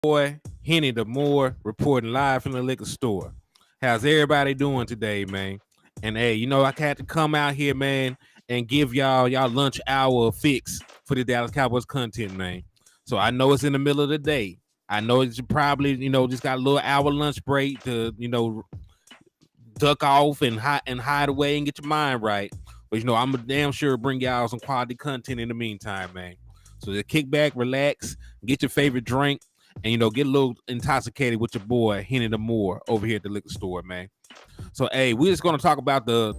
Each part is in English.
boy, Hennythemoor, reporting live from the liquor store. How's everybody doing today, man? And hey, I had to come out here, man, and give y'all lunch hour fix for the Dallas Cowboys content, man. So I know it's in the middle of the day. I know it's probably, just got a little hour lunch break to, duck off and hide away and get your mind right. But I'm a damn sure bring y'all some quality content in the meantime, man. So just kick back, relax, get your favorite drink, and get a little intoxicated with your boy Hennythemoor over here at the liquor store, man. So hey, we're just gonna talk about the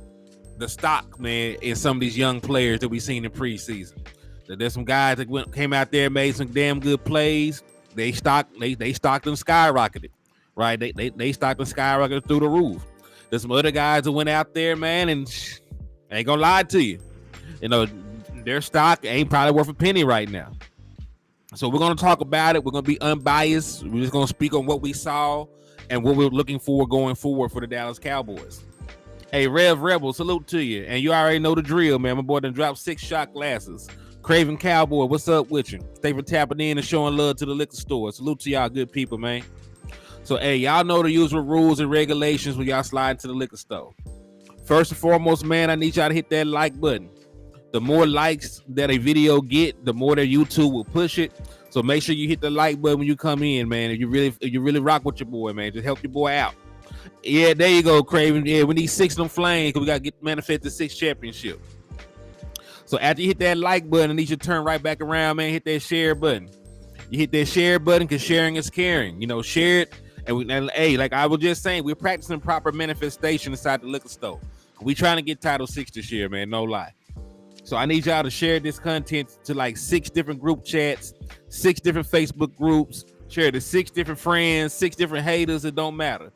stock, man, in some of these young players that we've seen in preseason. There's some guys that came out there, made some damn good plays. They stocked them skyrocketed, right? They stocked them skyrocketed through the roof. There's some other guys that went out there, man, and I ain't gonna lie to you, their stock ain't probably worth a penny right now. So we're going to talk about it. We're going to be unbiased. We're just going to speak on what we saw and what we're looking for going forward for the Dallas Cowboys. Hey, Rev Rebel, salute to you. And you already know the drill, man. My boy done dropped 6 shot glasses. Craven Cowboy, what's up with you? Stay for tapping in and showing love to the liquor store. Salute to y'all good people, man. So, hey, y'all know the usual rules and regulations when y'all slide into the liquor store. First and foremost, man, I need y'all to hit that like button. The more likes that a video get, the more that YouTube will push it. So make sure you hit the like button when you come in, man. If you really rock with your boy, man, just help your boy out. Yeah, there you go, Craven. Yeah, we need 6 of them flames because we got to get manifest the 6th championship. So after you hit that like button, I need you to turn right back around, man. Hit that share button. You hit that share button because sharing is caring. Share it. And hey, like I was just saying, we're practicing proper manifestation inside the liquor store. We trying to get Title 6 this year, man. No lie. So I need y'all to share this content to like 6 different group chats, 6 different Facebook groups, share it to 6 different friends, 6 different haters. It don't matter.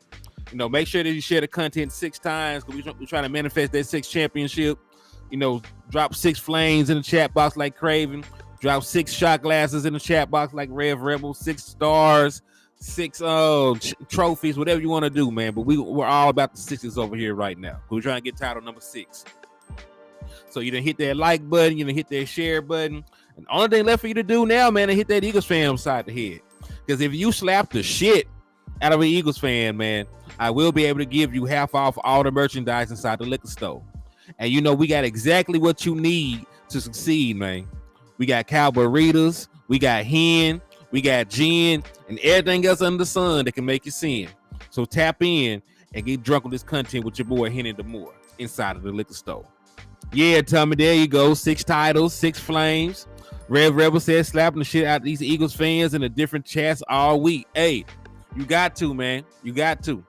Make sure that you share the content 6 times because we're trying to manifest that 6th championship. Drop 6 flames in the chat box like Craven. Drop 6 shot glasses in the chat box like Rev Rebel. 6 stars, 6 trophies, whatever you want to do, man. But we're all about the 6s over here right now. We're trying to get title number 6. So you done hit that like button, you done hit that share button. And the only thing left for you to do now, man, is hit that Eagles fan upside the head. Because if you slap the shit out of an Eagles fan, man, I will be able to give you half off all the merchandise inside the liquor store. And we got exactly what you need to succeed, man. We got Cowboy Readers, we got Hen, we got Gin, and everything else under the sun that can make you sin. So tap in and get drunk with this content with your boy Hennythemoor inside of the liquor store. Yeah, Tommy, there you go. 6 titles, 6 flames. Rev Rebel says slapping the shit out of these Eagles fans in the different chats all week. Hey, you got to, man. You got to.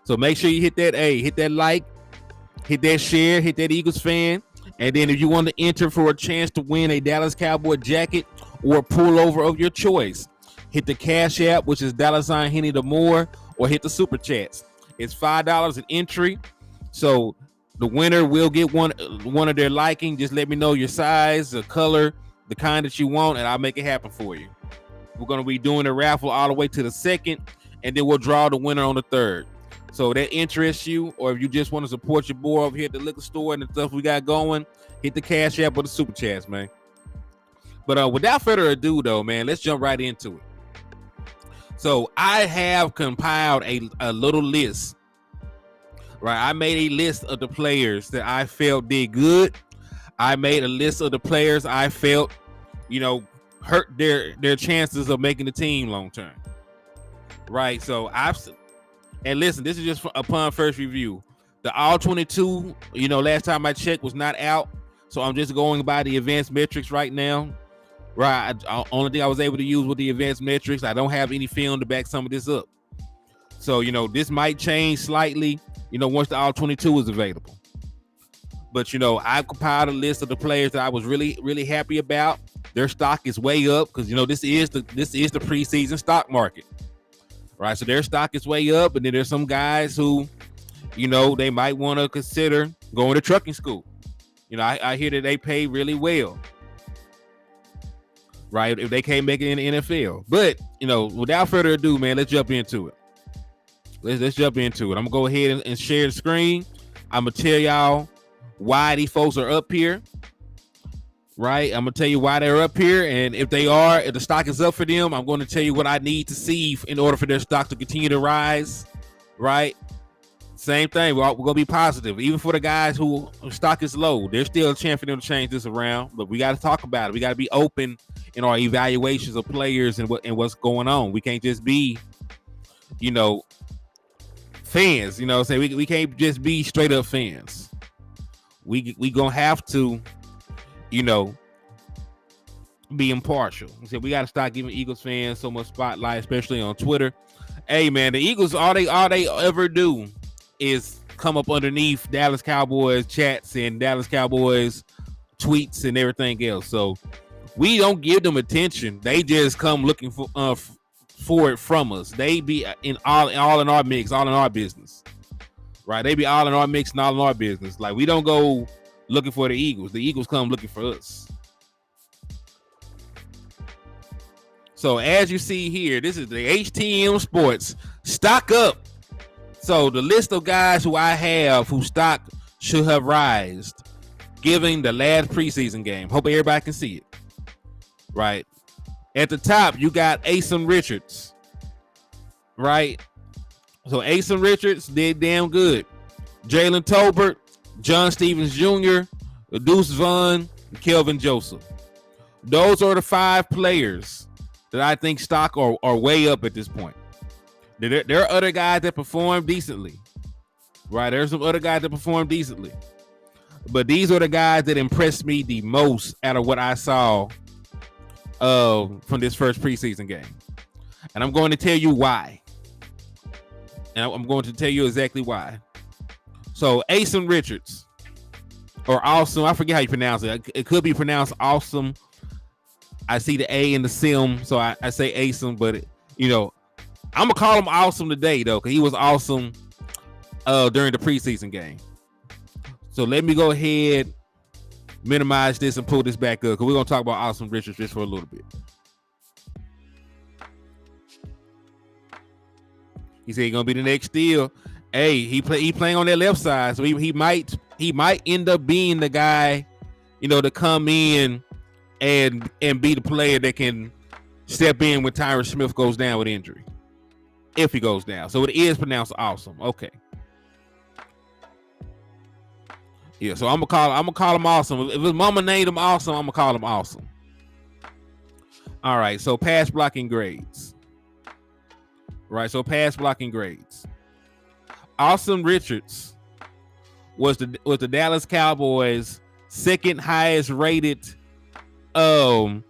So make sure you hit that like, hit that share, hit that Eagles fan. And then if you want to enter for a chance to win a Dallas Cowboy jacket or a pullover of your choice, hit the Cash App, which is $Hennythemoor, or hit the Super Chats. It's $5 an entry. So the winner will get one of their liking. Just let me know your size, the color, the kind that you want, and I'll make it happen for you. We're going to be doing a raffle all the way to the 2nd, and then we'll draw the winner on the 3rd. So if that interests you, or if you just want to support your boy over here at the liquor store and the stuff we got going, hit the Cash App or the Super Chats, man. But without further ado, though, man, let's jump right into it. So I have compiled a little list. Right, I made a list of the players that I felt did good. I made a list of the players I felt, hurt their chances of making the team long term. Right, so and listen, this is just upon first review. The All 22, last time I checked was not out, so I'm just going by the advanced metrics right now. Right, only thing I was able to use with the advanced metrics. I don't have any film to back some of this up. So this might change slightly. Once the All 22 is available. But, I've compiled a list of the players that I was really, really happy about. Their stock is way up because, this is the preseason stock market. Right? So their stock is way up. And then there's some guys who, they might want to consider going to trucking school. I hear that they pay really well. Right? If they can't make it in the NFL. But, without further ado, man, let's jump into it. Let's jump into it. I'm going to go ahead and share the screen. I'm going to tell y'all why these folks are up here. right? I'm gonna tell you why they're up here, and if the stock is up for them, I'm going to tell you what I need to see in order for their stock to continue to rise, right? Same thing. We're gonna be positive, even for the guys who stock is low. There's still a chance for them to change this around, but we got to talk about it. We got to be open in our evaluations of players and what's going on. We can't just be, fans. Say we can't just be straight up fans. We gonna have to, be impartial. So we got to start giving Eagles fans so much spotlight, especially on Twitter. Hey man, the Eagles all they ever do is come up underneath Dallas Cowboys chats and Dallas Cowboys tweets and everything else. So we don't give them attention. They just come looking for it from us. They be all in our mix, all in our business, right? They be all in our mix and all in our business. Like we don't go looking for the Eagles. The Eagles come looking for us. So as you see here, this is the HTM Sports Stock Up. So the list of guys who I have whose stock should have risen, given the last preseason game. Hope everybody can see it. Right. At the top, you got Asen Richards. Right. So Asen Richards did damn good. Jalen Tolbert, John Stevens Jr., Deuce Vaughn, Kelvin Joseph. Those are the 5 players that I think stock are way up at this point. There are other guys that perform decently, right? There's some other guys that perform decently, but these are the guys that impressed me the most out of what I saw from this first preseason game. And I'm going to tell you why. And I'm going to tell you exactly why. So Asen Richards, or Awesome, I forget how you pronounce it. It could be pronounced Awesome. I see the A in the sim, so I say Asen, but I'm gonna call him Awesome today though, because he was awesome during the preseason game. So let me go ahead, minimize this and pull this back up, because we're gonna talk about Awesome Richards just for a little bit. He said he's gonna be the next steal. Hey, he playing on that left side, so he might end up being the guy, to come in and be the player that can step in when Tyron Smith goes down with injury. If he goes down. So it is pronounced Awesome. Okay. Yeah, so I'm gonna call him Awesome. If his mama named him Awesome, I'm gonna call him Awesome. All right, so pass blocking grades. Right, so pass blocking grades. Awesome Richards was the Dallas Cowboys' second highest rated offensive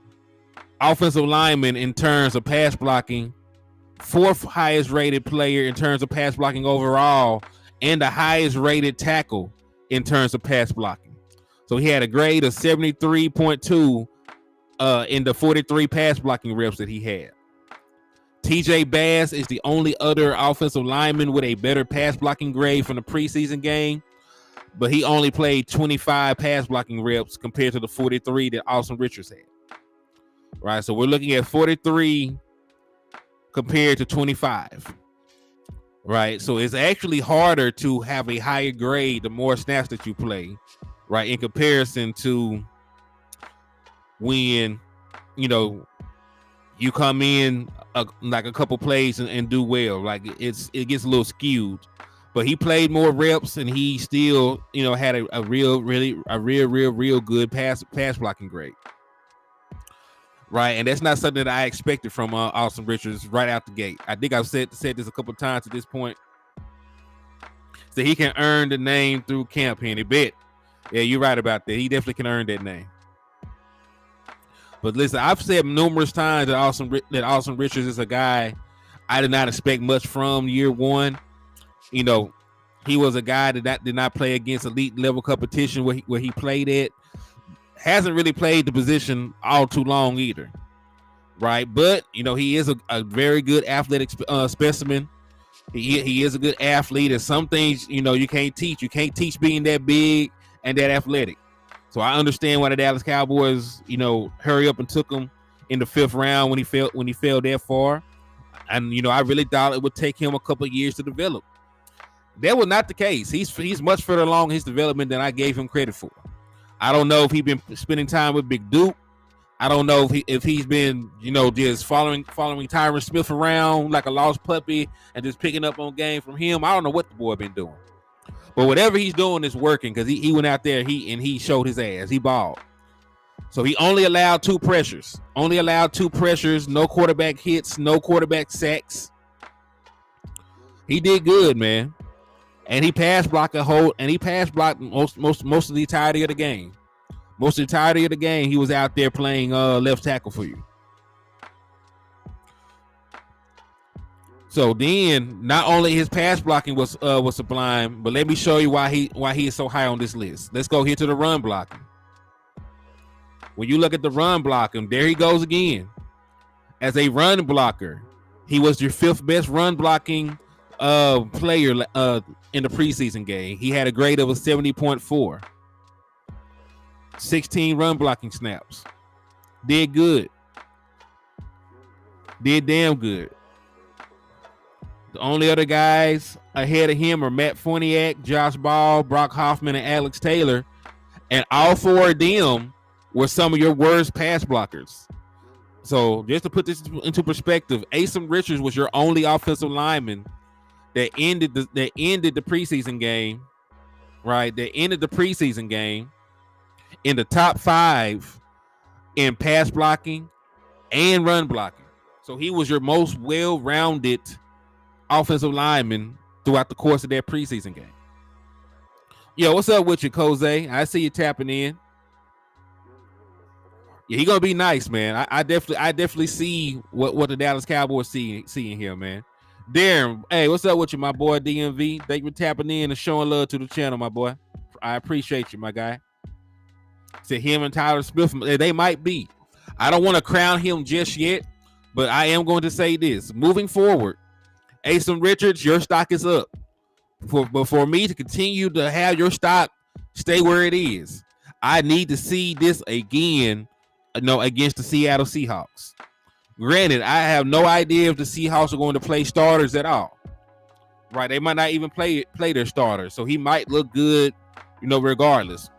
lineman in terms of pass blocking, 4th highest rated player in terms of pass blocking overall, and the highest rated tackle in terms of pass blocking. So he had a grade of 73.2 in the 43 pass blocking reps that he had. TJ Bass is the only other offensive lineman with a better pass blocking grade from the preseason game, but he only played 25 pass blocking reps compared to the 43 that Awesome Richards had. Right, so we're looking at 43 compared to 25. Right, so it's actually harder to have a higher grade the more snaps that you play, right, in comparison to when you come in like a couple plays and do well. Like it gets a little skewed. But he played more reps and he still had a real good pass blocking grade. Right, and that's not something that I expected from Awesome Richards right out the gate. I think I've said this a couple times at this point. So he can earn the name through camp, Henny. Bet. Yeah, you're right about that. He definitely can earn that name. But listen, I've said numerous times that Awesome Richards is a guy I did not expect much from year one. He was a guy that did not play against elite level competition where he played at. Hasn't really played the position all too long either, right? But he is a very good athletic specimen. He is a good athlete, and some things you can't teach. You can't teach being that big and that athletic. So I understand why the Dallas Cowboys hurry up and took him in the 5th round when he fell that far, and I really thought it would take him a couple of years to develop. That was not the case. He's much further along in his development than I gave him credit for. I don't know if he's been spending time with Big Duke. I don't know if he's been, just following Tyron Smith around like a lost puppy and just picking up on game from him. I don't know what the boy been doing. But whatever he's doing is working because he went out there he showed his ass. He balled. So he only allowed 2 pressures. No quarterback hits, no quarterback sacks. He did good, man. And he pass blocked most of the entirety of the game. Most of the entirety of the game, he was out there playing left tackle for you. So then, not only his pass blocking was sublime, but let me show you why he is so high on this list. Let's go here to the run blocking. When you look at the run blocking, there he goes again. As a run blocker, he was your 5th best run blocking player in the preseason game. He had a grade of a 70.4. 16 run blocking snaps. Did good. Did damn good. The only other guys ahead of him are Matt Forniak, Josh Ball, Brock Hoffman, and Alex Taylor. And all 4 of them were some of your worst pass blockers. So just to put this into perspective, Asa Richards was your only offensive lineman that ended the preseason game, right? That ended the preseason game in the top 5 in pass blocking and run blocking. So he was your most well-rounded offensive lineman throughout the course of that preseason game. Yo, what's up with you, Jose? I see you tapping in. Yeah, he gonna be nice, man. I definitely see what the Dallas Cowboys seeing here, man. Darren, hey, what's up with you, my boy DMV? Thank you for tapping in and showing love to the channel, my boy. I appreciate you, my guy. Said him and Tyler Smith, they might be. I don't want to crown him just yet, but I am going to say this. Moving forward, Asa Richards, your stock is up. But for me to continue to have your stock stay where it is, I need to see this again, against the Seattle Seahawks. Granted, I have no idea if the Seahawks are going to play starters at all. Right? They might not even play their starters, so he might look good, regardless.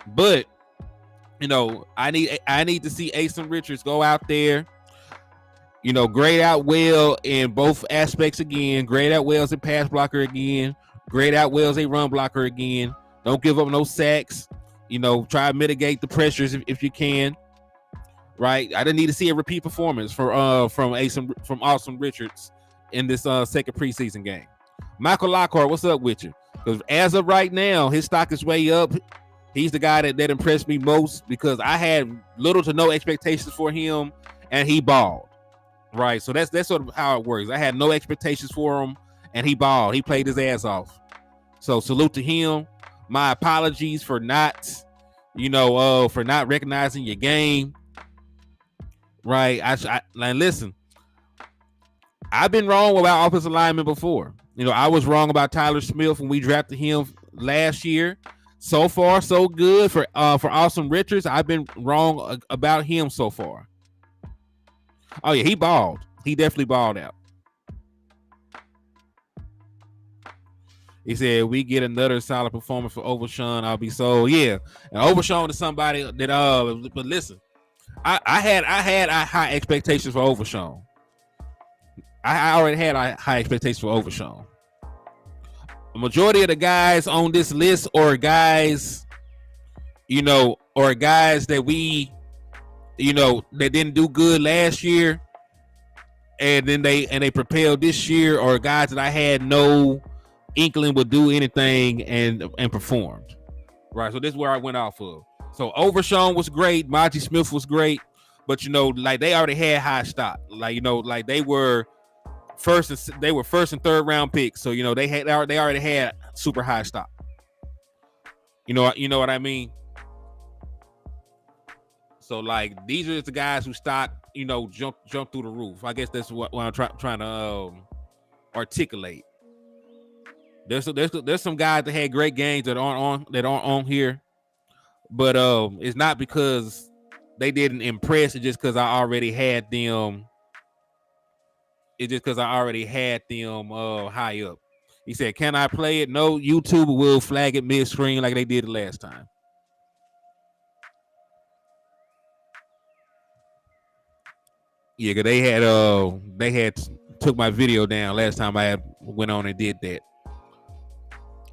But I need to see Asa Richards go out there, grade out well in both aspects again. Grade out well as a pass blocker again. Grade out well as a run blocker again. Don't give up no sacks. Try to mitigate the pressures if you can. Right? I didn't need to see a repeat performance from Asa Richards in this second preseason game. Michael Lockhart, what's up with you? Because as of right now, his stock is way up. He's the guy that impressed me most because I had little to no expectations for him, and he balled. Right, so that's sort of how it works. I had no expectations for him, and he balled. He played his ass off. So salute to him. My apologies for not recognizing your game. Right, I listen. I've been wrong about offensive linemen before. I was wrong about Tyler Smith when we drafted him last year. So far, so good for Asa Richards. I've been wrong about him so far. Oh yeah, he balled. He definitely balled out. He said we get another solid performance for Overshawn. I'll be sold. Yeah, and Overshawn is somebody that But listen, I had high expectations for Overshawn. I already had high expectations for Overshawn. The majority of the guys on this list are guys, that we, that didn't do good last year, and then they propelled this year, or guys that I had no inkling would do anything and performed. Right. So this is where I went off of. So Overshawn was great, Monty Smith was great, but they already had high stock. They were first and third round picks, so they already had super high stock. You know what I mean? So these are the guys who stock jump through the roof. I guess that's what I'm trying to articulate. There's some guys that had great games that aren't on here, but it's not because they didn't impress. It's just because I already had them. It's just because I already had them high up. He said, "Can I play it?" No, YouTube will flag it mid-screen like they did the last time. Yeah, cause they had took my video down last time I had went on and did that.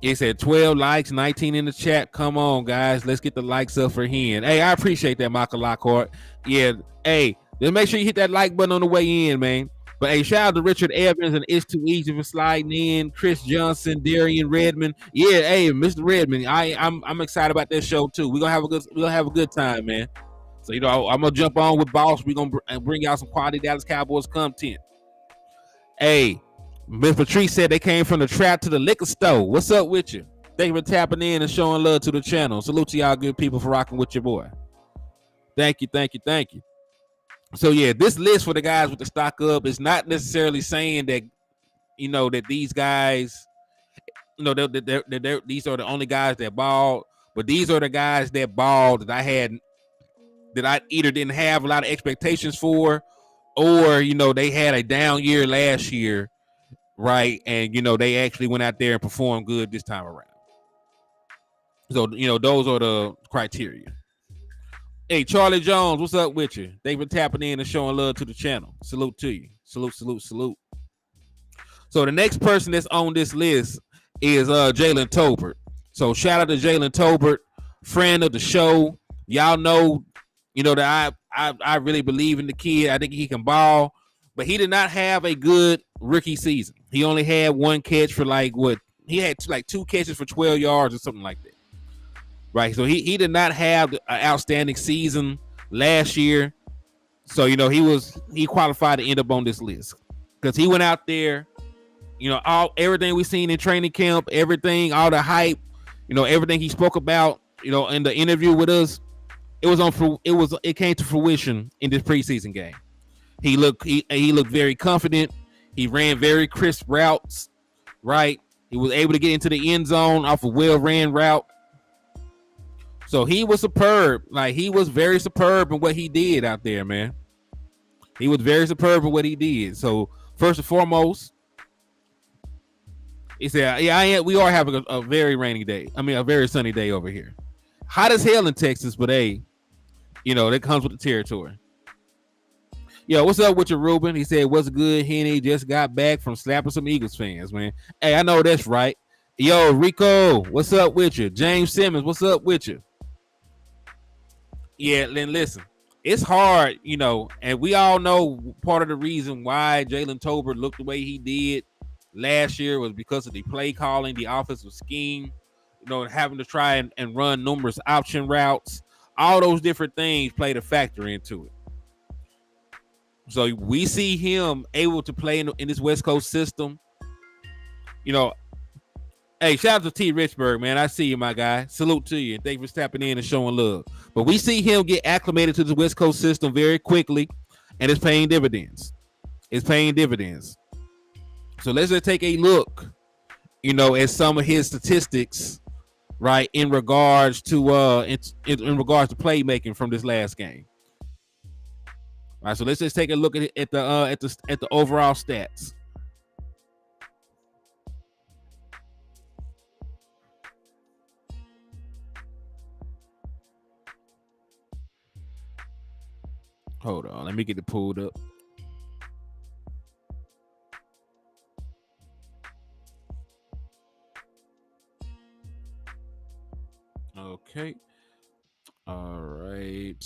It said 12 likes, 19 in the chat. Come on, guys. Let's get the likes up for Hen. Hey, I appreciate that, Michael Lockhart. Yeah, hey, just make sure you hit that like button on the way in, man. But hey, shout out to Richard Evans and It's Too Easy for sliding in. Chris Johnson, Darian Redmond. Yeah, hey, Mr. Redmond. I'm excited about this show too. We're gonna have a good time, man. So I'm gonna jump on with Boss. We're gonna bring y'all some quality Dallas Cowboys content. Hey, Miss Patrice said they came from the trap to the liquor store. What's up with you? Thank you for tapping in and showing love to the channel. Salute to y'all good people for rocking with your boy. Thank you. So yeah, this list for the guys with the stock up is not necessarily saying that that these guys, they're these are the only guys that balled, but these are the guys that balled that I either didn't have a lot of expectations for, or they had a down year last year, right? And they actually went out there and performed good this time around. So those are the criteria. Hey, Charlie Jones, what's up with you? They've been tapping in and showing love to the channel. Salute to you. Salute. So the next person that's on this list is Jalen Tolbert. So shout out to Jalen Tolbert, friend of the show. Y'all know, that I really believe in the kid. I think he can ball, but he did not have a good rookie season. He only had one catch for he had two catches for 12 yards or something like that. Right, so he did not have an outstanding season last year, so he qualified to end up on this list because he went out there, everything we seen in training camp, everything, all the hype, everything he spoke about, in the interview with us, it came to fruition in this preseason game. He looked very confident. He ran very crisp routes. Right, he was able to get into the end zone off a well ran route. So he was superb. He was very superb in what he did out there, man. He was very superb in what he did. So first and foremost, he said, "Yeah, we are having a very rainy day. I mean, a very sunny day over here. Hot as hell in Texas, but hey, that comes with the territory." Yo, what's up with you, Ruben? He said, "What's good, Henny? Just got back from slapping some Eagles fans, man." Hey, I know that's right. Yo, Rico, what's up with you? James Simmons, what's up with you? Yeah, then listen, it's hard, and we all know part of the reason why Jalen Tolbert looked the way he did last year was because of the play calling, the offensive scheme, having to try and run numerous option routes. All those different things played a factor into it. So we see him able to play in this West Coast system. Hey, shout out to T. Richburg, man. I see you, my guy. Salute to you. And thank you for stepping in and showing love. But we see him get acclimated to the West Coast system very quickly, and it's paying dividends. So let's just take a look, at some of his statistics, right, in regards to playmaking from this last game. All right, so let's just take a look at the overall stats. Hold on, let me get it pulled up. Okay. All right.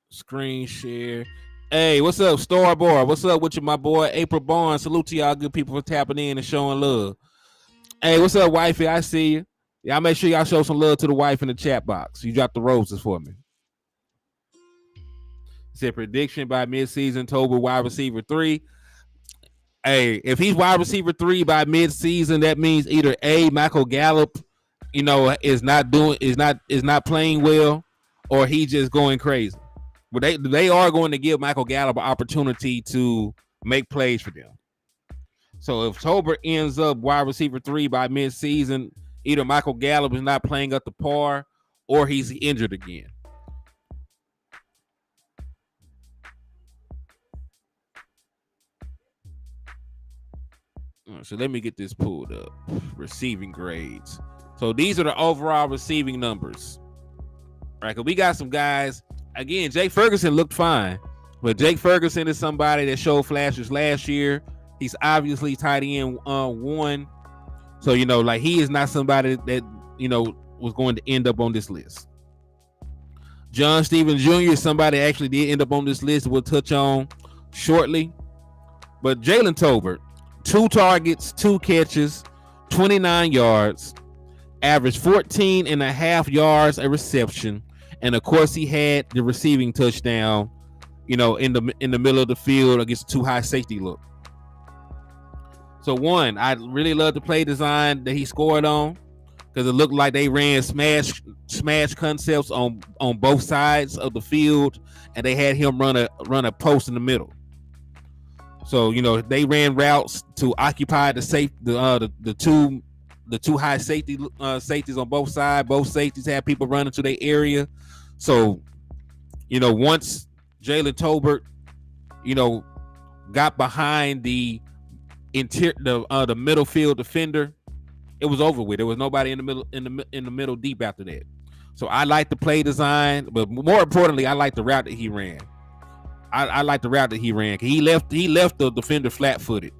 Screen share. Hey, what's up, Starboy? What's up with you, my boy? April Barnes. Salute to y'all good people for tapping in and showing love. Hey, what's up, wifey? I see you. Y'all make sure y'all show some love to the wife in the chat box. You drop the roses for me. Said prediction by midseason, Tolbert wide receiver 3. Hey, if he's wide receiver 3 by midseason, that means either A, Michael Gallup, is not playing well, or he just going crazy. But they are going to give Michael Gallup an opportunity to make plays for them. So if Tolbert ends up wide receiver 3 by midseason, either Michael Gallup is not playing up to par, or he's injured again. So let me get this pulled up. Receiving grades. So these are the overall receiving numbers. Right, because we got some guys. Again, Jake Ferguson looked fine. But Jake Ferguson is somebody that showed flashes last year. He's obviously tight end one. So, like he is not somebody that, was going to end up on this list. John Stevens Jr. is somebody that actually did end up on this list. We'll touch on shortly. But Jalen Tolbert, 2 targets, 2 catches, 29 yards, averaged 14 and a half yards a reception. And of course, he had the receiving touchdown, in the middle of the field against a 2 high safety look. So one, I really love the play design that he scored on, because it looked like they ran smash concepts on both sides of the field, and they had him run a post in the middle. So they ran routes to occupy the two high safeties on both sides. Both safeties had people running to their area. So once Jalen Tolbert got behind the middle field defender, it was over with. There was nobody in the middle deep after that. So I like the play design, but more importantly, I like the route that he ran. I like the route that he ran. He left the defender flat-footed.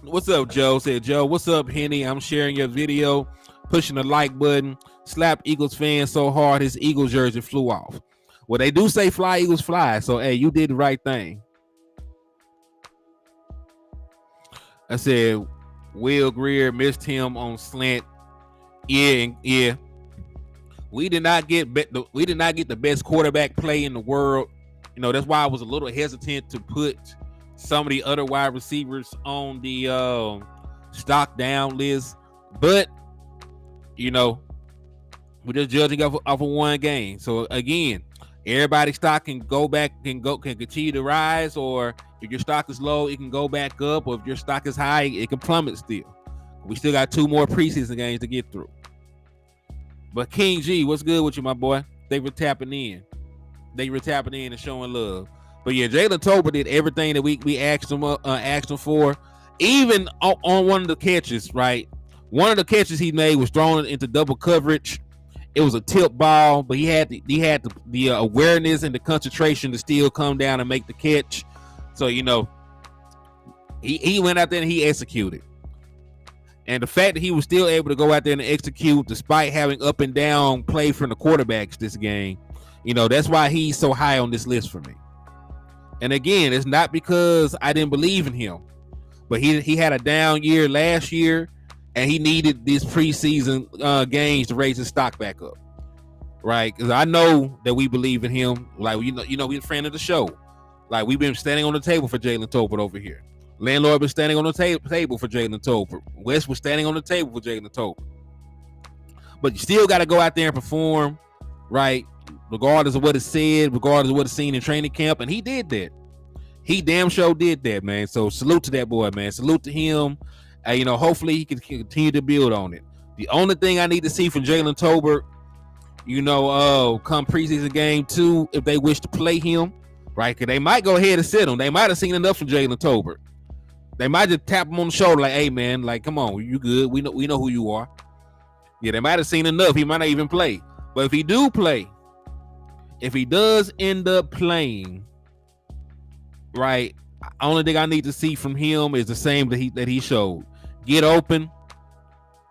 What's up, Joe? Said Joe, what's up, Henny? I'm sharing your video, pushing the like button. Slap Eagles fan so hard his Eagles jersey flew off. Well, they do say fly, Eagles fly. So, hey, you did the right thing. I said, Will Greer missed him on slant. Yeah. We did not get the best quarterback play in the world. That's why I was a little hesitant to put some of the other wide receivers on the stock down list. But, we're just judging off of one game. So again, everybody's stock can continue to rise, or if your stock is low, it can go back up, or if your stock is high, it can plummet still. We still got 2 more preseason games to get through. But King G, what's good with you, my boy? They were tapping in and showing love. But yeah, Jalen Tolbert did everything that we asked him for. Even on one of the catches, right? One of the catches he made was thrown into double coverage. It was a tip ball, but he had the awareness and the concentration to still come down and make the catch. So he went out there and he executed. And the fact that he was still able to go out there and execute despite having up and down play from the quarterbacks this game, that's why he's so high on this list for me. And again, it's not because I didn't believe in him, but he had a down year last year, and he needed these preseason games to raise his stock back up, right? Because I know that we believe in him. Like, we're a friend of the show. Like, we've been standing on the table for Jalen Tolbert over here. Landlord was standing on the table for Jalen Tolbert. West was standing on the table for Jalen Tolbert. But you still got to go out there and perform, right? Regardless of what is said, regardless of what is seen in training camp. And he did that. He damn sure did that, man. So salute to that boy, man. Salute to him. Hopefully he can continue to build on it. The only thing I need to see from Jalen Tolbert, come preseason game 2, if they wish to play him, right? Because they might go ahead and sit him. They might have seen enough from Jalen Tolbert. They might just tap him on the shoulder like, hey, man, like, come on, you good. We know who you are. Yeah, they might have seen enough. He might not even play. But if he does end up playing, right, only thing I need to see from him is the same that he showed. Get open,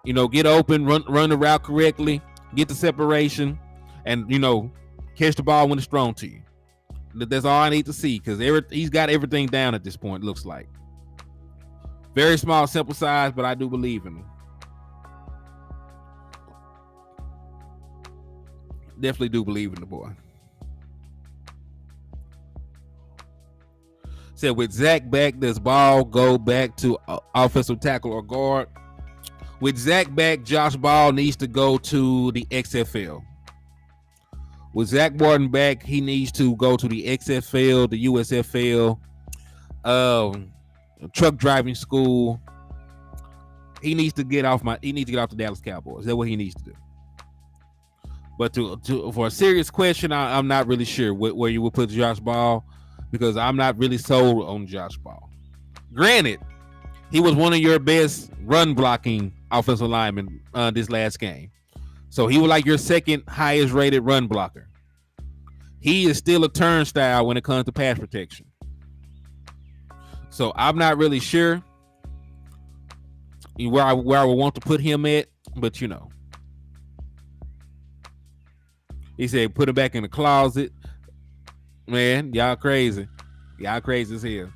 run the route correctly, get the separation, and, catch the ball when it's thrown to you. That's all I need to see, because he's got everything down at this point, it looks like. Very small sample size, but I do believe in him. Definitely do believe in the boy. Said, with Zach back, does ball go back to offensive tackle or guard? With Zach back, Josh Ball needs to go to the XFL. With Zach Martin back, he needs to go to the XFL, the USFL, truck driving school. He needs to get off the Dallas Cowboys. That's what he needs to do. But for a serious question, I'm not really sure where you would put Josh Ball, because I'm not really sold on Josh Ball. Granted, he was one of your best run blocking offensive linemen this last game. So he was like your second highest rated run blocker. He is still a turnstile when it comes to pass protection. So I'm not really sure where I would want to put him at, but you know. He said put him back in the closet. Man, y'all crazy. Y'all crazy as hell.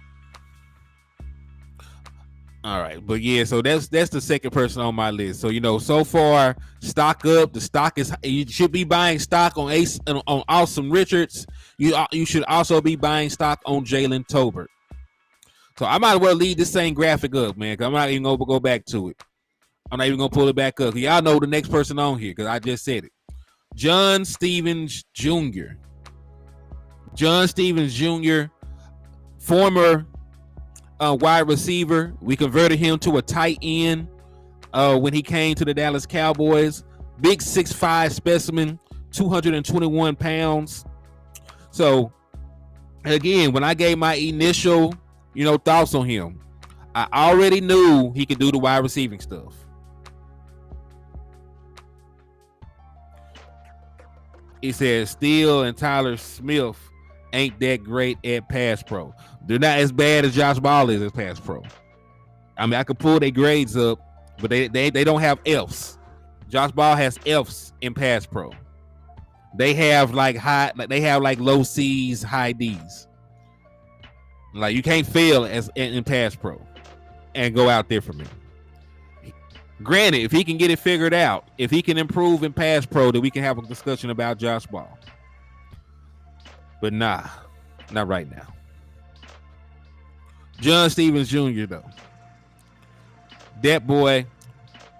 All right, but yeah, so that's the second person on my list. So you know, so far, stock up. The stock is, you should be buying stock on Austin Richards. You should also be buying stock on Jalen Tolbert. So I might as well leave this same graphic up, man, because I'm not even gonna go back to it. I'm not even gonna pull it back up. Y'all know the next person on here because I just said it. John Stevens Jr. John Stevens Jr., former wide receiver. We converted him to a tight end when he came to the Dallas Cowboys. Big 6'5" specimen, 221 pounds. So, again, when I gave my initial, thoughts on him, I already knew he could do the wide receiving stuff. He said Steele and Tyler Smith ain't that great at pass pro. They're not as bad as Josh Ball is as pass pro. I mean, I could pull their grades up, but they don't have Fs. Josh Ball has Fs in pass pro. They have like low C's, high D's. Like you can't fail as in pass pro and go out there for me. Granted, if he can get it figured out, if he can improve in pass pro, then we can have a discussion about Josh Ball. But nah, not right now. John Stevens Jr., though. That boy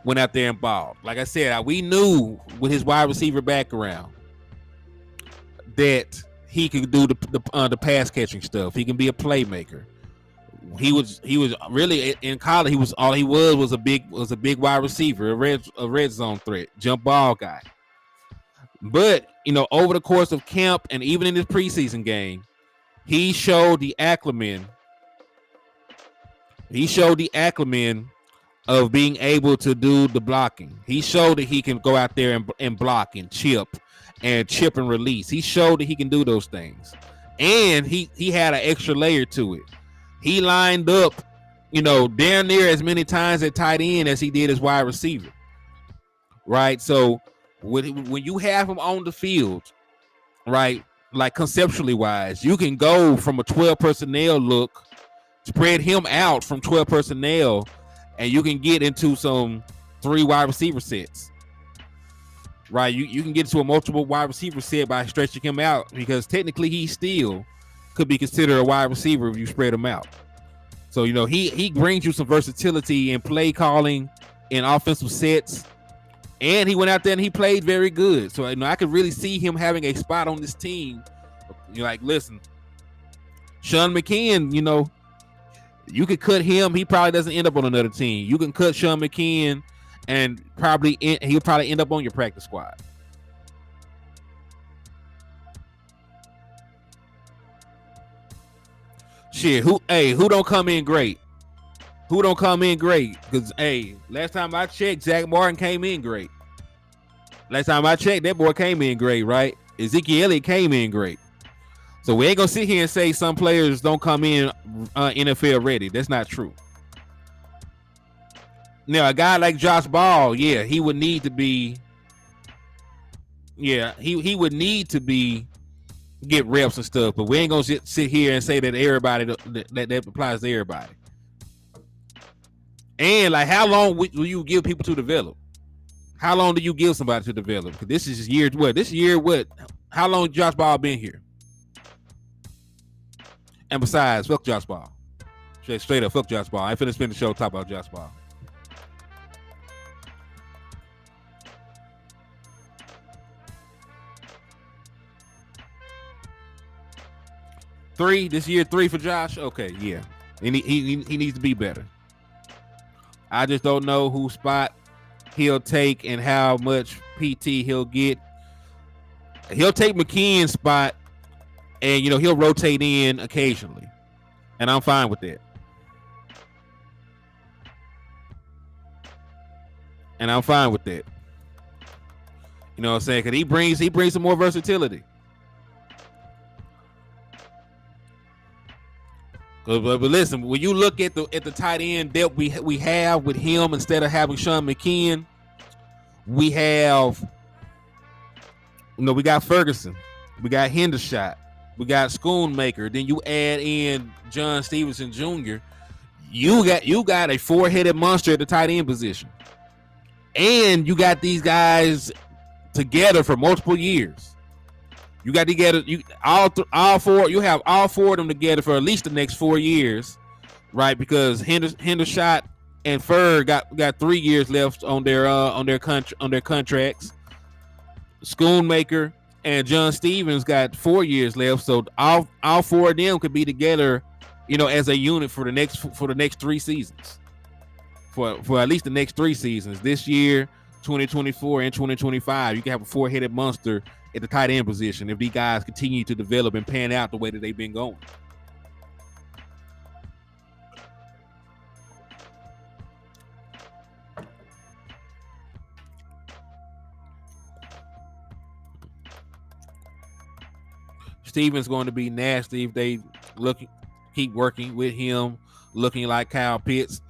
went out there and balled. Like I said, we knew with his wide receiver background that he could do the pass catching stuff. He can be a playmaker. He was really in college. He was a big wide receiver, a red zone threat, jump ball guy. But over the course of camp and even in his preseason game, he showed the acumen. He showed the acumen of being able to do the blocking. He showed that he can go out there and block and chip and release. He showed that he can do those things, and he had an extra layer to it. He lined up, damn near as many times at tight end as he did as wide receiver. Right. So when you have him on the field, right, like conceptually wise, you can go from a 12 personnel look, spread him out from 12 personnel, and you can get into some 3 wide receiver sets. Right. You can get into a multiple wide receiver set by stretching him out, because technically he still could be considered a wide receiver if you spread him out. So, he brings you some versatility in play calling, in offensive sets, and he went out there and he played very good. So, I could really see him having a spot on this team. You're like, listen, Sean McKeon, you could cut him. He probably doesn't end up on another team. You can cut Sean McKeon and he'll probably end up on your practice squad. Shit, who don't come in great? Who don't come in great? Because, last time I checked, Zach Martin came in great. Last time I checked, that boy came in great, right? Ezekiel Elliott came in great. So we ain't going to sit here and say some players don't come in NFL ready. That's not true. Now, a guy like Josh Ball, yeah, he would need to be, get reps and stuff, but we ain't gonna sit here and say that everybody that applies to everybody. And like, how long will you give people to develop? How long do you give somebody to develop? Because this is year what? This year what? How long Josh Ball been here? And besides, fuck Josh Ball. Straight up, fuck Josh Ball. I ain't finna spend the show talking about Josh Ball. This year 3 for Josh. Okay, yeah, and he needs to be better. I just don't know whose spot he'll take and how much PT he'll get. He'll take McKeon's spot, and he'll rotate in occasionally, and I'm fine with that. You know what I'm saying? Because he brings some more versatility. But listen, when you look at the tight end depth we have with him instead of having Sean McKeon, we have, we got Ferguson, we got Hendershot, we got Schoonmaker. Then you add in John Stevenson Jr. You got a four-headed monster at the tight end position, and you got these guys together for multiple years. You got together, all four. You have all four of them together for at least the next 4 years, right? Because Hendershot and Ferg got 3 years left on their contracts. Schoonmaker and John Stevens got 4 years left, so all four of them could be together, as a unit for the next 3 seasons, for at least the next 3 seasons. This year, 2024 and 2025, you can have a four-headed monster at the tight end position if these guys continue to develop and pan out the way that they've been going. Steven's going to be nasty if they keep working with him, looking like Kyle Pitts.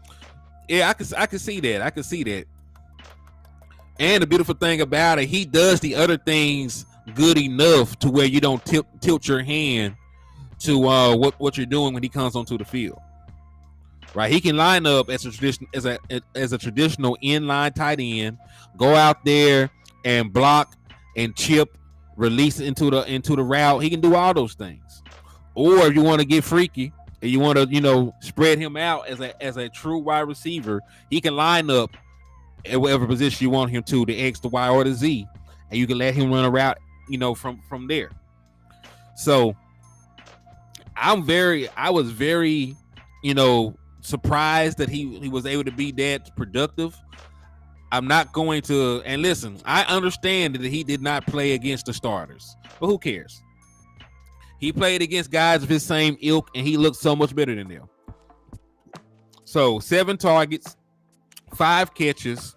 Yeah, I can see that. I can see that. And the beautiful thing about it, he does the other things good enough to where you don't tilt your hand to what you're doing when he comes onto the field. Right? He can line up as a traditional inline tight end, go out there and block and chip, release it into the route. He can do all those things. Or if you want to get freaky and you want to, spread him out as a true wide receiver, he can line up at whatever position you want him to, the X, the Y, or the Z, and you can let him run a route, from there. So I was very, surprised that he was able to be that productive. I'm not going to, and listen, I understand that he did not play against the starters, but who cares? He played against guys of his same ilk, and he looked so much better than them. So 7 targets, 5 catches,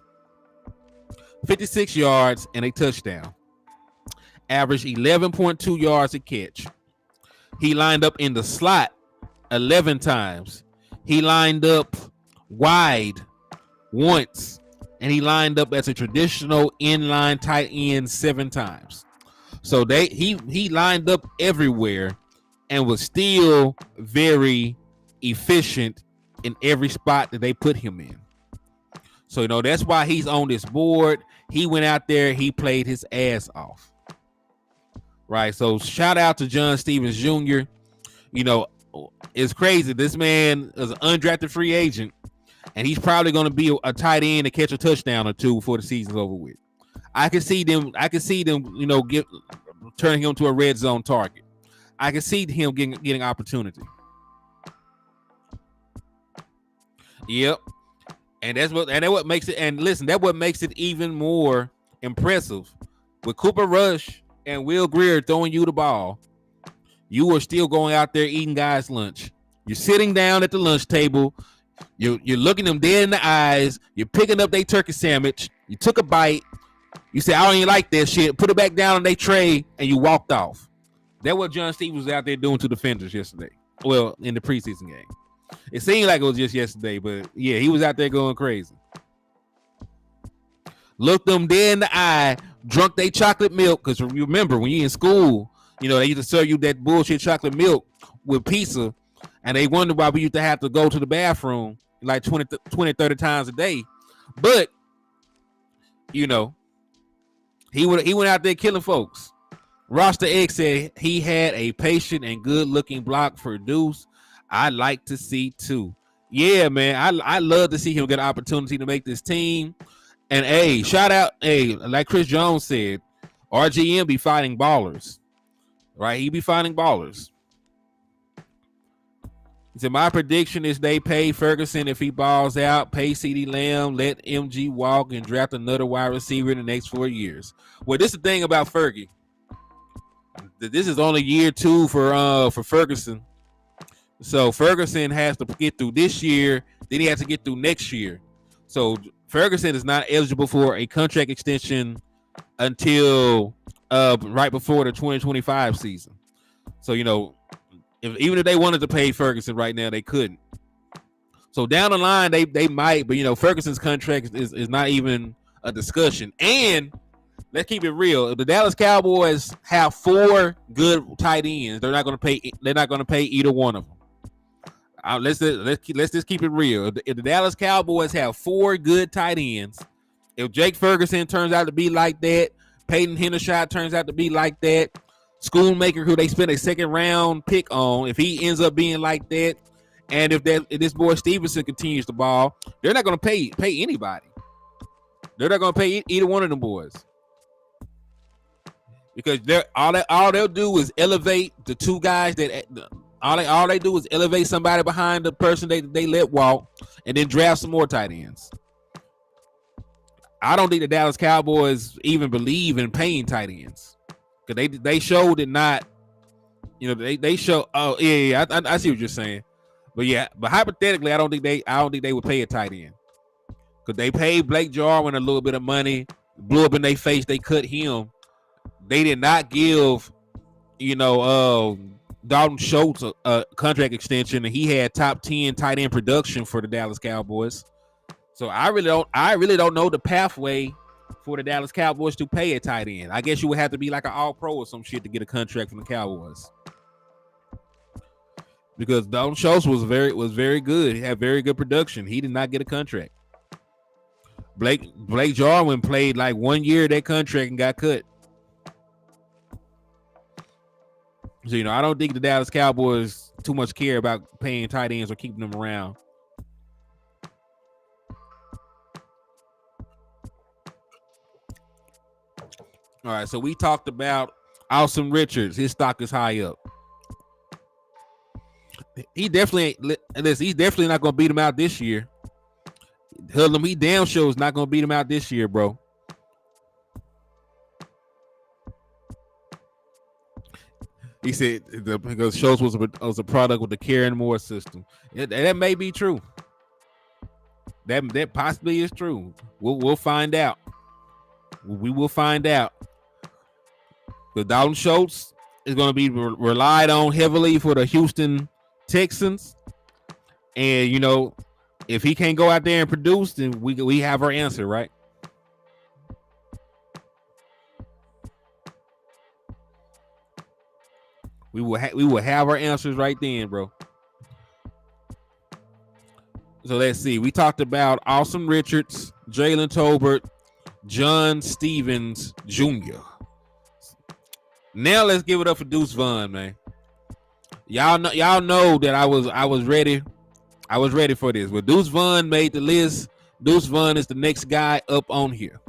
56 yards, and a touchdown. Averaged 11.2 yards a catch. He lined up in the slot 11 times. He lined up wide once, and he lined up as a traditional inline tight end 7 times. So he lined up everywhere and was still very efficient in every spot that they put him in. So, that's why he's on this board. He went out there, he played his ass off. Right? So, shout out to John Stevens Jr. It's crazy. This man is an undrafted free agent, and he's probably going to be a tight end to catch a touchdown or 2 before the season's over with. I can see them, turning him to a red zone target. I can see him getting opportunity. Yep. And that's what makes it, and listen, that's what makes it even more impressive. With Cooper Rush and Will Grier throwing you the ball, you are still going out there eating guys' lunch. You're sitting down at the lunch table. You're looking them dead in the eyes. You're picking up their turkey sandwich. You took a bite. You say, I don't even like that shit. Put it back down on their tray, and you walked off. That's what John Stevens was out there doing to defenders yesterday. Well, in the preseason game. It seemed like it was just yesterday, but yeah, he was out there going crazy. Looked them dead in the eye, drunk their chocolate milk, because remember, when you're in school, they used to serve you that bullshit chocolate milk with pizza, and they wonder why we used to have to go to the bathroom like 20, 30 times a day. But, he went out there killing folks. Roster X said he had a patient and good-looking block for Deuce. I'd like to see too. Yeah, man, I love to see him get an opportunity to make this team. And hey, shout out, like Chris Jones said, RGM be fighting ballers, right? He be fighting ballers. He said, my prediction is they pay Ferguson if he balls out, pay CeeDee Lamb, let MG walk, and draft another wide receiver in the next 4 years. Well, this is the thing about Fergie. This is only year 2 for Ferguson. So Ferguson has to get through this year, then he has to get through next year. So Ferguson is not eligible for a contract extension until right before the 2025 season. So, even if they wanted to pay Ferguson right now, they couldn't. So down the line, they might, but Ferguson's contract is not even a discussion. And let's keep it real. If the Dallas Cowboys have 4 good tight ends, they're not going to pay either one of them. Let's just keep it real. If the Dallas Cowboys have 4 good tight ends, if Jake Ferguson turns out to be like that, Peyton Hendershot turns out to be like that, Schoonmaker, who they spent a 2nd round pick on, if he ends up being like that, and if this boy Stevenson continues to ball, they're not going to pay anybody. They're not going to pay either one of them boys, because all they'll do is elevate the 2 guys that all they do is elevate somebody behind the person they let walk, and then draft some more tight ends. I don't think the Dallas Cowboys even believe in paying tight ends, because they showed it not. They show. Oh yeah, I see what you're saying. But hypothetically, I don't think they would pay a tight end, because they paid Blake Jarwin a little bit of money, blew up in their face. They cut him. They did not give, Dalton Schultz a contract extension, and he had top 10 tight end production for the Dallas Cowboys. So I really don't know the pathway for the Dallas Cowboys to pay a tight end. I guess you would have to be like an All-Pro or some shit to get a contract from the Cowboys. Because Dalton Schultz was very good. He had very good production. He did not get a contract. Blake Jarwin played like 1 year of that contract and got cut. So, I don't think the Dallas Cowboys too much care about paying tight ends or keeping them around. All right, so we talked about Austin Richards. His stock is high up. He's definitely not going to beat him out this year. He damn sure is not going to beat him out this year, bro. He said because Schultz was a product with the Hennythemoor system. That may be true. That possibly is true. We'll find out. We will find out. The Dalton Schultz is going to be relied on heavily for the Houston Texans, and if he can't go out there and produce, then we have our answer, right? We will have our answers right then, bro. So let's see. We talked about Austin Richards, Jalen Tolbert, John Stevens Jr. Now let's give it up for Deuce Vaughn, man. Y'all know that I was ready. I was ready for this. Well, Deuce Vaughn made the list. Deuce Vaughn is the next guy up on here.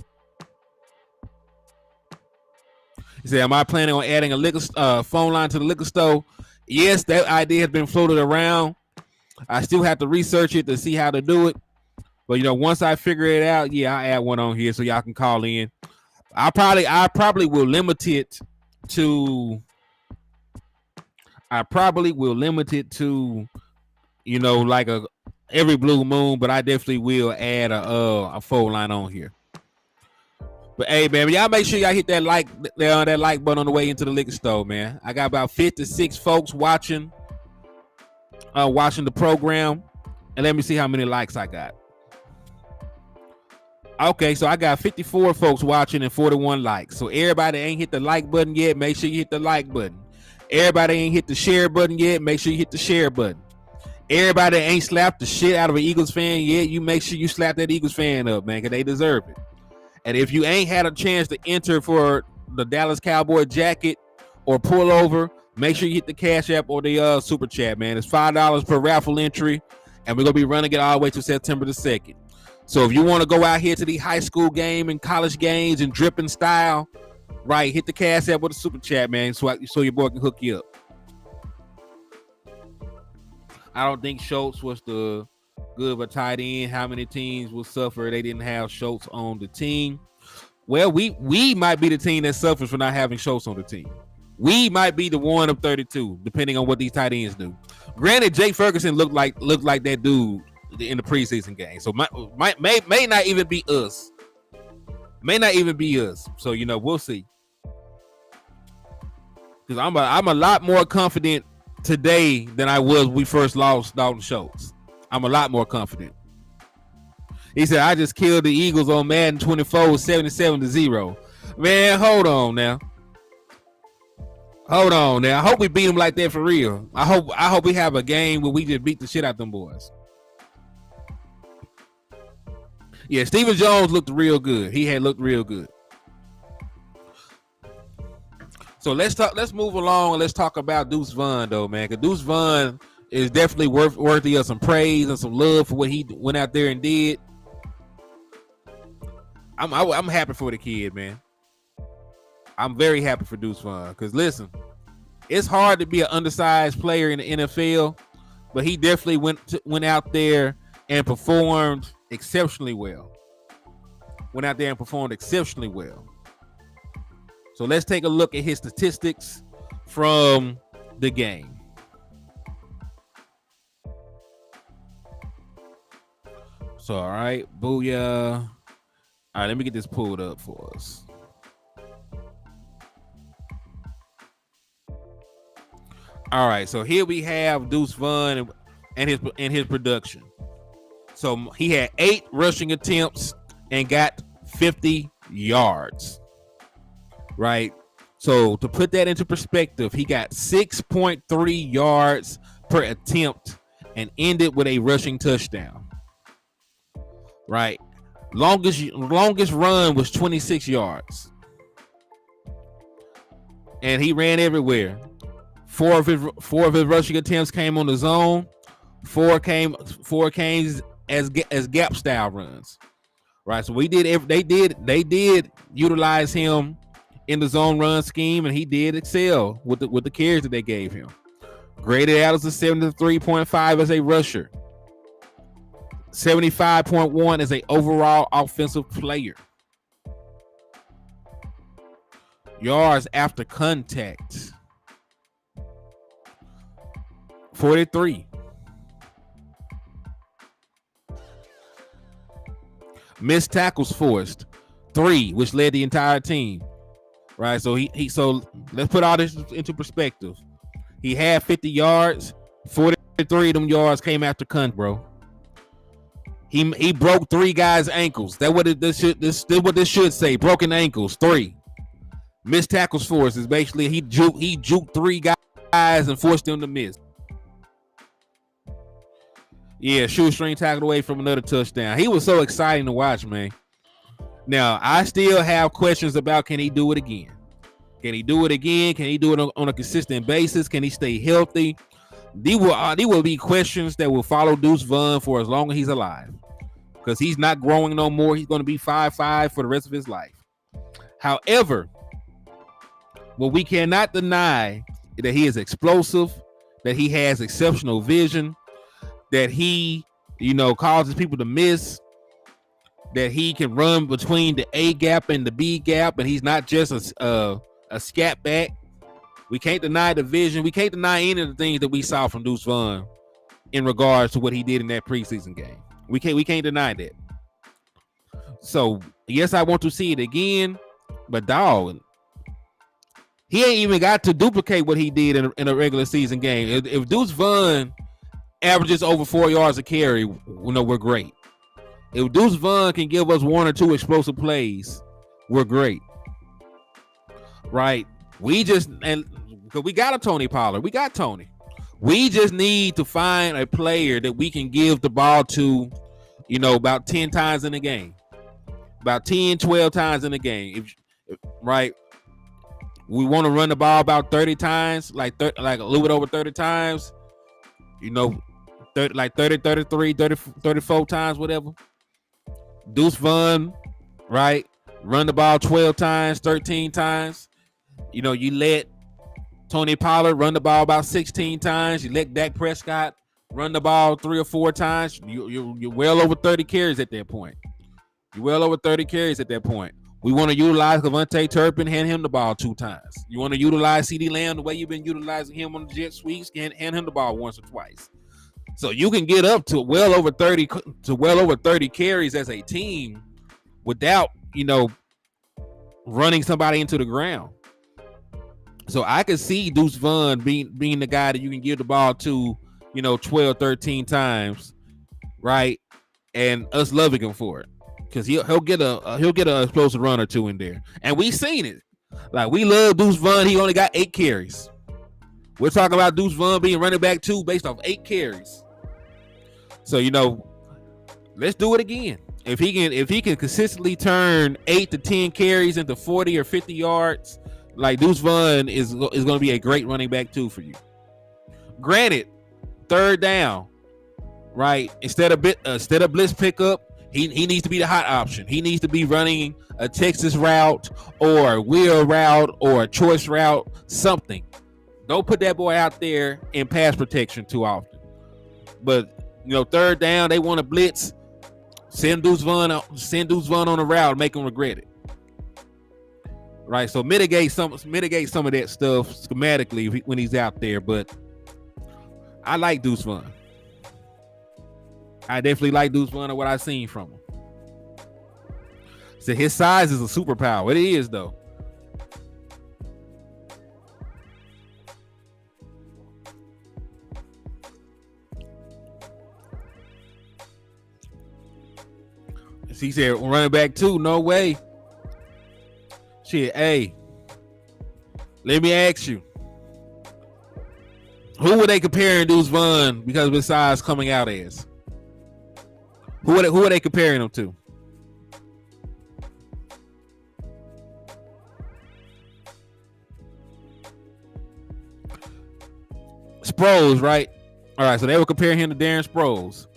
He said, am I planning on adding a phone line to the liquor store? Yes, that idea has been floated around. I still have to research it to see how to do it. But, once I figure it out, I'll add one on here so y'all can call in. I probably will limit it to like every blue moon, but I definitely will add a phone line on here. But hey, man, y'all make sure y'all hit that like button on the way into the liquor store, man. I got about 56 folks watching the program, and let me see how many likes I got. Okay, so I got 54 folks watching and 41 likes. So everybody ain't hit the like button yet, make sure you hit the like button. Everybody ain't hit the share button yet, make sure you hit the share button. Everybody ain't slapped the shit out of an Eagles fan yet, you make sure you slap that Eagles fan up, man, because they deserve it. And if you ain't had a chance to enter for the Dallas Cowboy jacket or pullover, make sure you hit the Cash App or the Super Chat, man. It's $5 per raffle entry, and we're going to be running it all the way to September the 2nd. So if you want to go out here to the high school game and college games and dripping style, right, hit the Cash App or the Super Chat, man, so your boy can hook you up. I don't think Schultz was the good of a tight end. How many teams will suffer they didn't have Schultz on the team? Well, we might be the team that suffers for not having Schultz on the team. We might be the one of 32, depending on what these tight ends do. Granted, Jake Ferguson looked like that dude in the preseason game, so may not even be us. May not even be us. So, we'll see. Because I'm a lot more confident today than I was when we first lost Dalton Schultz. I'm a lot more confident. He said, I just killed the Eagles on Madden 24 77-0. Man, hold on now. I hope we beat them like that for real. I hope we have a game where we just beat the shit out them boys. Yeah, Stephen Jones looked real good. He had looked real good. So let's move along and let's talk about Deuce Vaughn though, man. Because Deuce Vaughn is definitely worthy of some praise and some love for what he went out there and did. I'm happy for the kid, man. I'm very happy for Deuce Vaughn because listen, it's hard to be an undersized player in the NFL, but he definitely went out there and performed exceptionally well. So let's take a look at his statistics from the game. So, all right, booyah. All right, let me get this pulled up for us. All right, so here we have Deuce Vaughn and his production. So he had 8 rushing attempts and got 50 yards. Right? So to put that into perspective, he got 6.3 yards per attempt and ended with a rushing touchdown. Right? Longest run was 26 yards. And he ran everywhere. Four of his rushing attempts came on the zone. Four came as gap style runs. Right? So they did utilize him in the zone run scheme, and he did excel with the carries that they gave him. Graded out as a 73.5 as a rusher. 75.1 as a overall offensive player. Yards after contact. 43. Missed tackles forced. 3, which led the entire team. Right, so so let's put all this into perspective. He had 50 yards. 43 of them yards came after contact, bro. He broke 3 guys' ankles. That's what this should say. Broken ankles, 3. Missed tackles forced is basically he juked 3 guys and forced them to miss. Yeah, shoestring tackled away from another touchdown. He was so exciting to watch, man. Now, I still have questions about can he do it again? Can he do it again? Can he do it on a consistent basis? Can he stay healthy? These will be questions that will follow Deuce Vaughn for as long as he's alive. Because he's not growing no more. He's going to be 5'5" for the rest of his life. However, what we cannot deny is that he is explosive, that he has exceptional vision, that he, causes people to miss, that he can run between the A gap and the B gap, and he's not just a scat back. We can't deny the vision. We can't deny any of the things that we saw from Deuce Vaughn in regards to what he did in that preseason game. We can't deny that. So yes, I want to see it again, but dog, he ain't even got to duplicate what he did in a regular season game. If Deuce Vaughn averages over 4 yards a carry, we're great. If Deuce Vaughn can give us 1 or 2 explosive plays, we're great. Right? Because we got a Tony Pollard. We got Tony. We just need to find a player that we can give the ball to, about 10 times in a game. About 10, 12 times in a game. Right? We want to run the ball about 30 times, like a little bit over 30 times. 30, 33, 30, 34 times, whatever. Deuce Vaughn, right? Run the ball 12 times, 13 times. You let Tony Pollard run the ball about 16 times. You let Dak Prescott run the ball 3 or 4 times. You're well over 30 carries at that point. We want to utilize Devontae Turpin, hand him the ball 2 times. You want to utilize CeeDee Lamb the way you've been utilizing him on the jet sweeps, hand him the ball once or twice. So you can get up to well over 30 carries as a team without, running somebody into the ground. So I could see Deuce Vaughn being the guy that you can give the ball to, 12, 13 times, right? And us loving him for it. Because he'll get a explosive run or two in there. And we seen it. Like, we love Deuce Vaughn. He only got 8 carries. We're talking about Deuce Vaughn being running back 2 based off 8 carries. So, let's do it again. If he can consistently turn 8 to 10 carries into 40 or 50 yards, like, Deuce Vaughn is going to be a great running back 2 for you. Granted, third down, right? Instead of blitz pickup, he needs to be the hot option. He needs to be running a Texas route or a wheel route or a choice route, something. Don't put that boy out there in pass protection too often. But, third down, they want to blitz. Send Deuce Vaughn on the route, make him regret it. Right, so mitigate some of that stuff schematically when he's out there. But I like Deuce Vaughn. I definitely like Deuce Vaughn and what I've seen from him. So his size is a superpower. It is, though. He said, running back 2, no way. Shit, hey, let me ask you. Who were they comparing Deuce Vaughn because of his size coming out as? Who are they comparing him to? Sproles, right? All right, so they were comparing him to Darren Sproles.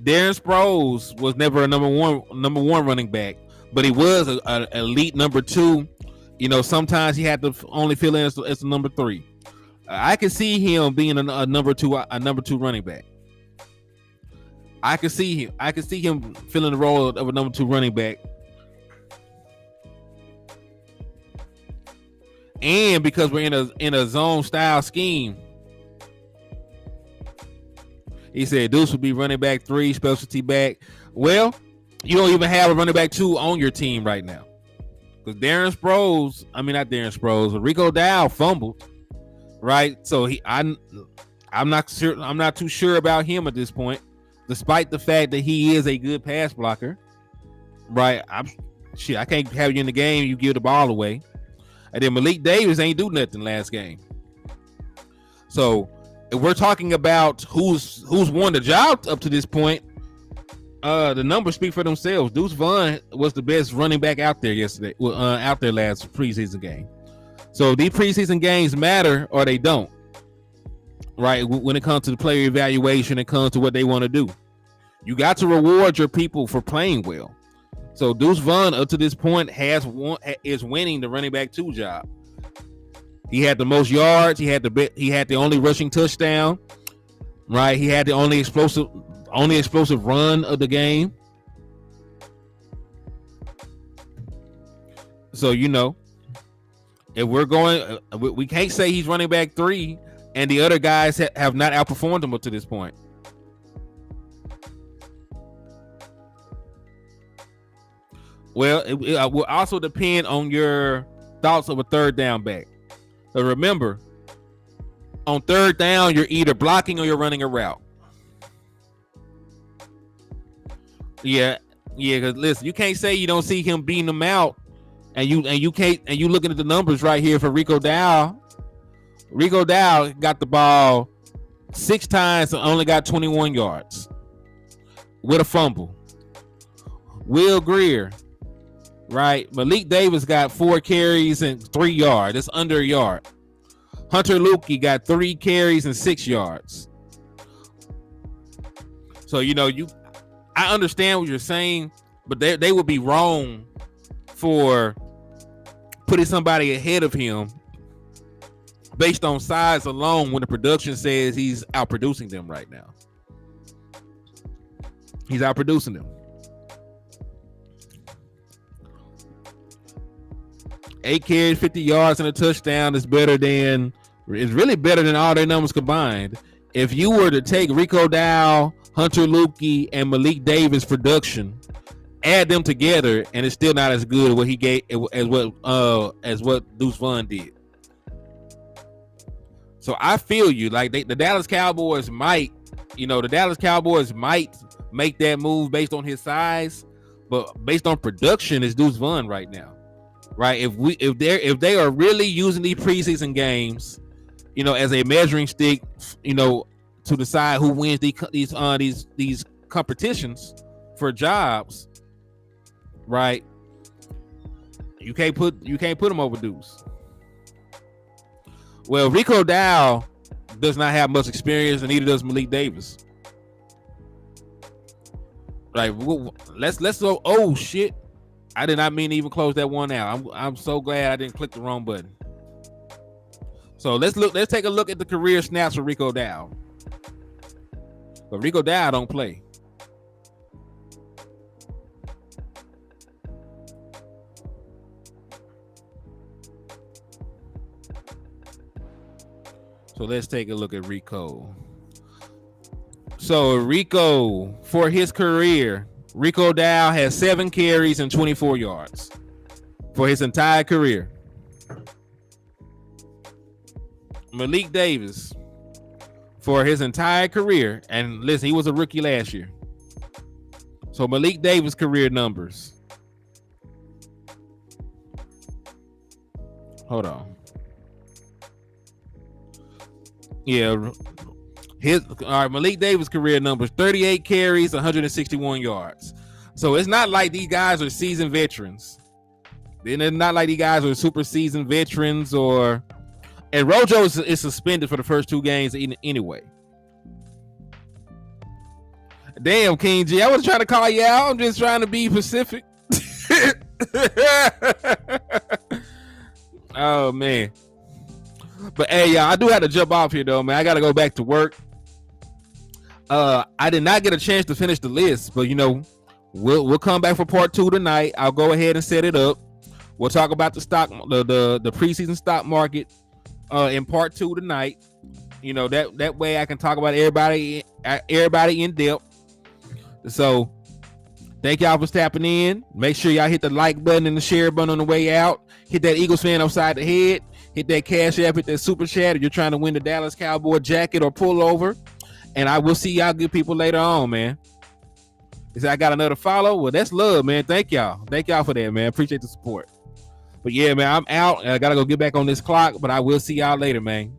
Darren Sproles was never a number one running back, but he was an elite number 2. Sometimes he had to only fill in as a number 3. I can see him being a number two running back. I can see him filling the role of a number 2 running back. And because we're in a zone style scheme, he said Deuce would be running back 3, specialty back. Well, you don't even have a running back 2 on your team right now. Because not Darren Sproles, but Rico Dow fumbled. Right? So I'm not too sure about him at this point, despite the fact that he is a good pass blocker. Right? I can't have you in the game, you give the ball away. And then Malik Davis ain't do nothing last game. So if we're talking about who's won the job up to this point, the numbers speak for themselves. Deuce Vaughn was the best running back out there yesterday, out there last preseason game. So these preseason games matter or they don't, right? When it comes to the player evaluation, it comes to what they want to do. You got to reward your people for playing well. So Deuce Vaughn up to this point is winning the running back 2 job. He had the most yards. He had the only rushing touchdown. Right, he had the only explosive run of the game. So if we're going, we can't say he's running back 3, and the other guys have not outperformed him up to this point. Well, it will also depend on your thoughts of a third down back. But remember, on third down, you're either blocking or you're running a route. Yeah. Because listen, you can't say you don't see him beating them out, and you looking at the numbers right here for Rico Dow. Rico Dow got the ball 6 times and only got 21 yards with a fumble. Will Greer, right? Malik Davis got 4 carries and 3 yards. That's under a yard. Hunter Lukey got 3 carries and 6 yards. So I understand what you're saying, but they would be wrong for putting somebody ahead of him based on size alone when the production says he's outproducing them right now. He's outproducing them. 8 carries, 50 yards, and a touchdown is really better than all their numbers combined. If you were to take Rico Dow, Hunter Lukey, and Malik Davis production add them together, and it's still not as good as what he gave as what Deuce Vaughn did. So I feel you. Like the Dallas Cowboys might, make that move based on his size, but based on production, it's Deuce Vaughn right now, right? If they are really using these preseason games, as a measuring stick, to decide who wins these competitions for jobs, right? You can't put them over Deuce. Well, Rico Dow does not have much experience, and neither does Malik Davis. Like, let's go. Oh shit! I did not mean to even close that one out. I'm so glad I didn't click the wrong button. So let's take a look at the career snaps for Rico Dow. But Rico Dow don't play. So let's take a look at Rico. So Rico, for his career, Rico Dow has 7 carries and 24 yards for his entire career. Malik Davis, for his entire career, and listen, he was a rookie last year. So Malik Davis' career numbers. Hold on. Yeah, Malik Davis' career numbers: 38 carries, 161 yards. So it's not like these guys are seasoned veterans. It's not like these guys are super seasoned veterans and Rojo is suspended for the first 2 games anyway. Damn, King G, I wasn't trying to call you out. I'm just trying to be Pacific. Oh, man. But, hey, y'all, I do have to jump off here, though, man. I got to go back to work. I did not get a chance to finish the list, but, we'll come back for part 2 tonight. I'll go ahead and set it up. We'll talk about the preseason stock market in part 2 tonight. That way I can talk about everybody in depth. So thank y'all for tapping in. Make sure y'all hit the like button and the share button on the way out. Hit that Eagles fan upside the head. Hit that cash app, hit that super chat if you're trying to win the Dallas Cowboy jacket or pullover. And I will see y'all good people later on, man. Is I got another follow? Well, that's love, man. Thank y'all. Thank y'all for that, man. Appreciate the support. But yeah, man, I'm out. I gotta go get back on this clock, but I will see y'all later, man.